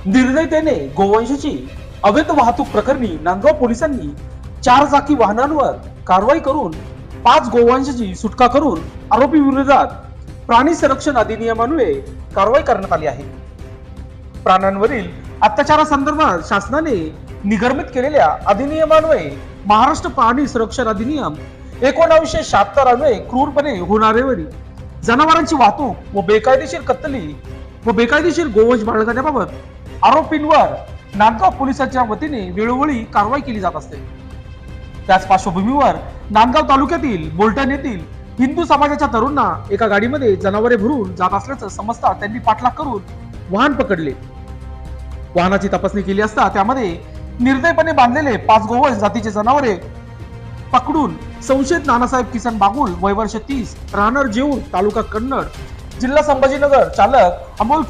निर्दयतेने गोवंशाची अवैध वाहतूक प्रकरणी नांदगाव पोलिसांनी 4 चाकी वाहनांवर कारवाई करून 5 गोवंशाची सुटका करून आरोपी विरोधात प्राणी संरक्षण अधिनियमान्वये कारवाई करण्यात आली आहे. प्राण्यांवरील अत्याचारासंदर्भात शासनाने निर्गमित केलेल्या अधिनियमान्वये महाराष्ट्र प्राणी संरक्षण अधिनियम 1976 अन्वये क्रूरपणे होणाऱ्यावरील जनावरांची वाहतूक व बेकायदेशीर कत्तली व बेकायदेशीर गोवंश बाळगण्याबाबत आरोपींवर नांदगाव पोलिसांच्या वतीने वेळोवेळी कारवाई केली जात असते. त्याच पार्श्वभूमीवर नांदगाव तालुक्यातील बोलटण येथील हिंदू समाजाच्या तरुणांना एका गाडीमध्ये जनावरे भरून जात असल्याचं समजता त्यांनी पाठलाग करून वाहन पकडले. वाहनाची तपासणी केली असता त्यामध्ये निर्दयपणे बांधलेले 5 गोवंश जातीचे जनावरे पकडून संशयित नानासाहेब किसन बागुल वय वर्ष 30 राहणार जेऊर तालुका कन्नड जिल्हा संभाजीनगर चालक अमोल